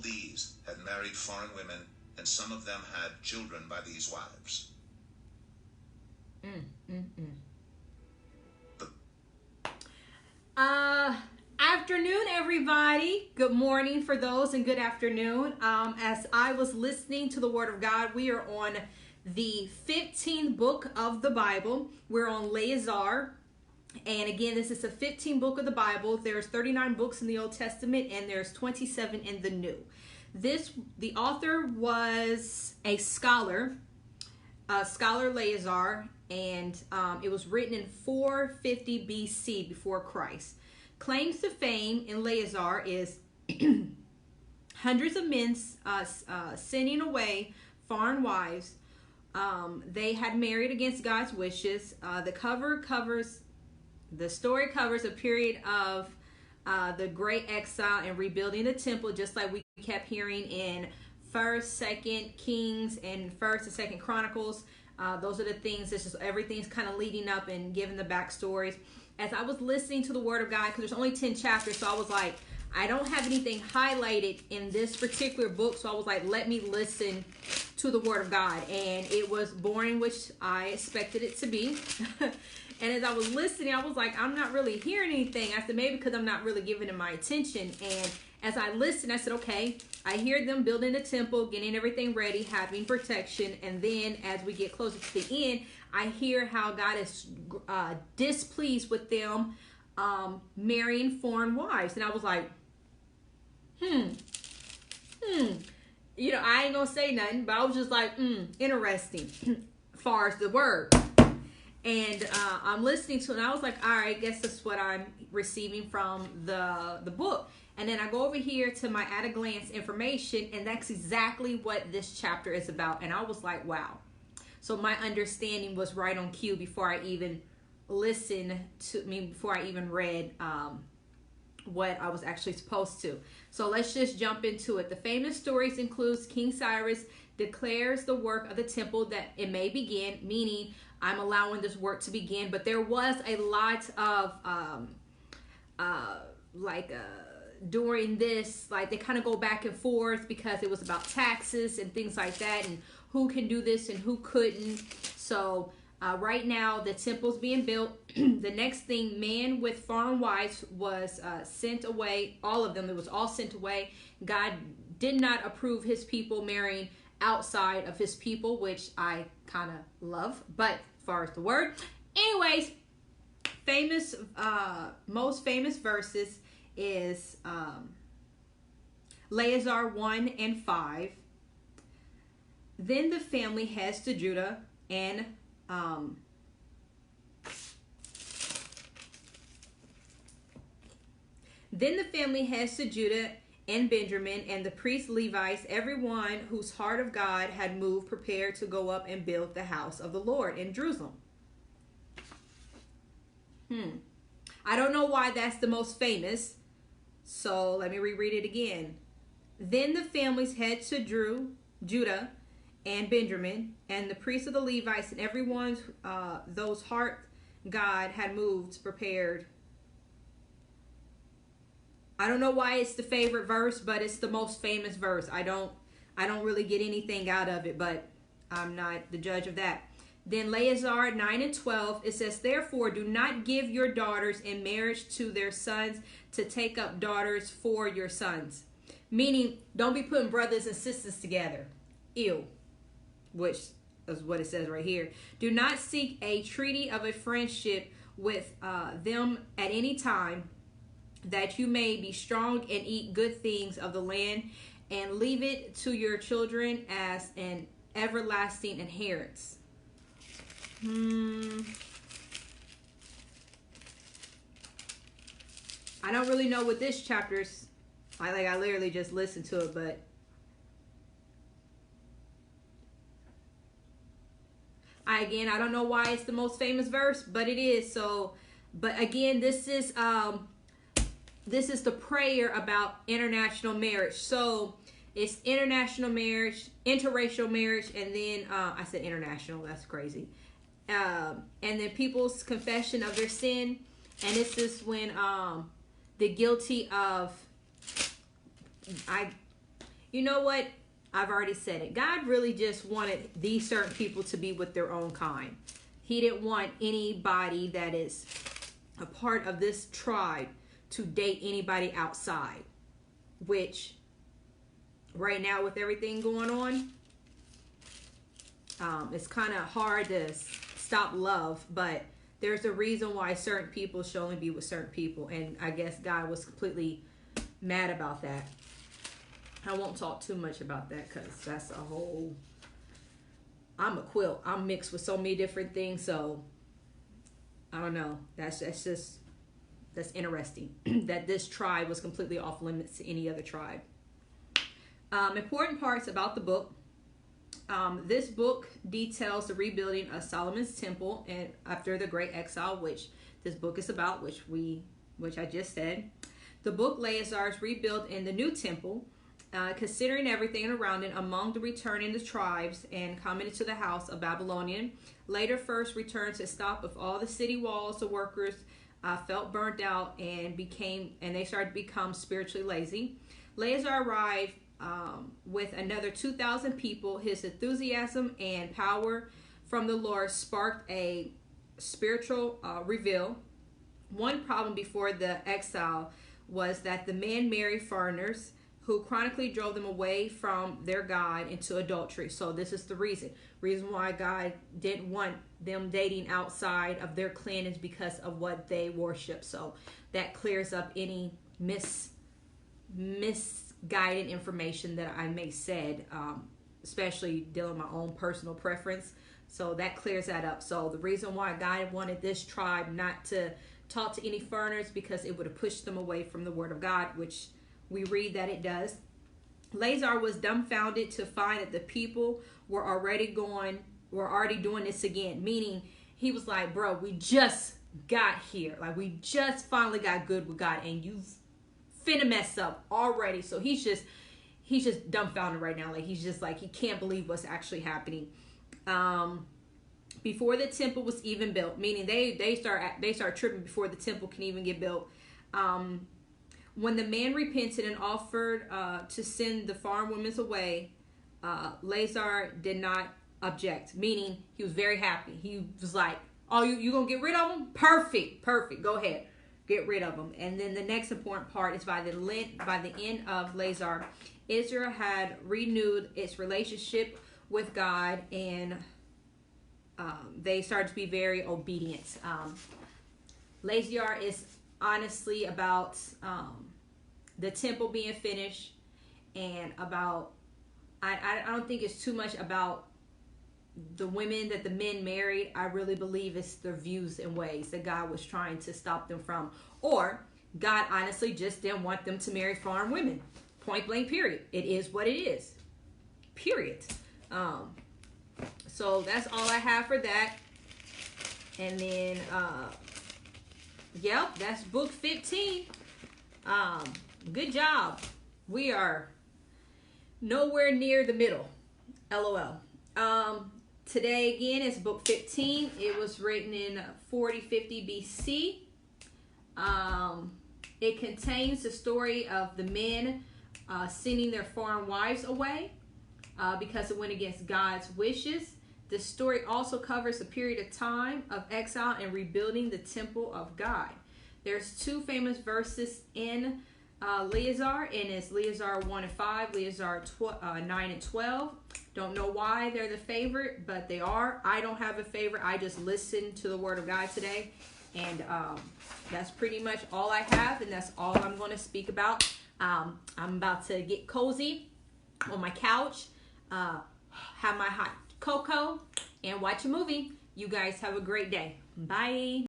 these had married foreign women, and some of them had children by these wives. Afternoon, everybody. Good morning for those, and good afternoon. As I was listening to the Word of God, we are on the 15th book of the Bible. We're on EZRA. And again, this is the 15th book of the Bible. There's 39 books in the Old Testament, and there's 27 in the New. The author was a scholar EZRA, and it was written in 450 BC before Christ. Claims to fame in EZRA is hundreds of men sending away foreign wives. They had married against God's wishes. The story covers a period of the great exile and rebuilding the temple, just like we kept hearing in 1st, 2nd Kings and 1st and 2nd Chronicles. Those are the things. It's just everything's kind of leading up and giving the backstories. As I was listening to the Word of God, because there's only 10 chapters, so I was like, I don't have anything highlighted in this particular book, so I was like, let me listen to the Word of God. And it was boring, which I expected it to be. And as I was listening, I was like, I'm not really hearing anything. I said, maybe because I'm not really giving it my attention. And as I listened, I said, okay, I hear them building the temple, getting everything ready, having protection. And then as we get closer to the end, I hear how God is displeased with them marrying foreign wives. And I was like, You know, I ain't gonna say nothing, but I was just like, interesting as far as the word. And I'm listening to it, and I was like, all right, I guess that's what I'm receiving from the book. And then I go over here to my at-a-glance information, and that's exactly what this chapter is about. And I was like, wow. So my understanding was right on cue before I even before I even read what I was actually supposed to. So let's just jump into it. The famous stories includes King Cyrus declares the work of the temple that it may begin, meaning I'm allowing this work to begin. But there was a lot of during this, like, they kind of go back and forth because it was about taxes and things like that, and who can do this and who couldn't. So right now the temple's being built. The next thing, men with foreign wives was sent away. All of them, it was all sent away. God did not approve his people marrying outside of his people, which I kind of love, but as far as the word, anyways, most famous verses is EZRA 1 and 5. Then the family heads to Judah and Benjamin, and the priests, Levites, everyone whose heart of God had moved, prepared to go up and build the house of the Lord in Jerusalem. I don't know why that's the most famous, so let me reread it again. Then the families head to Judah and Benjamin, and the priests of the Levites, and everyone those heart God had moved, prepared. I don't know why it's the favorite verse, but it's the most famous verse. I don't really get anything out of it, but I'm not the judge of that. Then EZRA 9 and 12, it says, therefore do not give your daughters in marriage to their sons, to take up daughters for your sons. Meaning, don't be putting brothers and sisters together. Ew. Which is what it says right here. Do not seek a treaty of a friendship with them at any time, that you may be strong and eat good things of the land, and leave it to your children as an everlasting inheritance. I don't really know what this chapter's. I literally just listened to it, but I don't know why it's the most famous verse, but it is. So, but again, this is the prayer about international marriage. So it's international marriage, interracial marriage, and then I said international. That's crazy. And then people's confession of their sin, and this is when the guilty of You know what? I've already said it. God really just wanted these certain people to be with their own kind. He didn't want anybody that is a part of this tribe to date anybody outside, which right now with everything going on, it's kind of hard to stop love, but there's a reason why certain people should only be with certain people, and I guess God was completely mad about that. I won't talk too much about that because that's a whole... I'm a quilt. I'm mixed with so many different things, so I don't know. That's interesting that this tribe was completely off limits to any other tribe. Important parts about the book. This book details the rebuilding of Solomon's temple and after the Great Exile, which this book is about, which I just said. The book lays Ezra's rebuild in the new temple, considering everything around it among the returning the tribes and coming into the house of Babylonian. Later first returned to stop of all the city walls. The workers felt burnt out and they started to become spiritually lazy. Ezra arrived with another 2,000 people. His enthusiasm and power from the Lord sparked a spiritual reveal. One problem before the exile was that the men married foreigners who chronically drove them away from their God into adultery. So this is the reason why God didn't want them dating outside of their clan is because of what they worship. So that clears up any misguided information that I may said, especially dealing with my own personal preference. So that clears that up. So the reason why God wanted this tribe not to talk to any foreigners because it would have pushed them away from the word of God, which we read that it does. Lazar was dumbfounded to find that the people were already doing this again. Meaning, he was like, bro, we just got here. Like, we just finally got good with God, and you've finna mess up already. So he's just dumbfounded right now. Like, he's just like, he can't believe what's actually happening. Before the temple was even built, meaning they start tripping before the temple can even get built. When the man repented and offered to send the foreign women away, Lazar did not object, meaning he was very happy. He was like, oh, you gonna get rid of them? Perfect. Go ahead. Get rid of them. And then the next important part is by the end of Lazar, Israel had renewed its relationship with God, and they started to be very obedient. Lazar is honestly about the temple being finished, and about I don't think it's too much about the women that the men married. I really believe it's their views and ways that God was trying to stop them from, or God honestly just didn't want them to marry foreign women. Point blank, period. It is what it is, period. So that's all I have for that. And then yep, that's book 15. Good job. We are nowhere near the middle. LOL. Today again is book 15. It was written in 4050 BC. It contains the story of the men sending their foreign wives away because it went against God's wishes. The story also covers a period of time of exile and rebuilding the temple of God. There's two famous verses in Leazar, and it's Leazar 1 and 5, Leazar 9 and 12. Don't know why they're the favorite, but they are. I don't have a favorite. I just listened to the word of God today, and that's pretty much all I have, and that's all I'm going to speak about. I'm about to get cozy on my couch, have my hot cocoa, and watch a movie. You guys have a great day. Bye.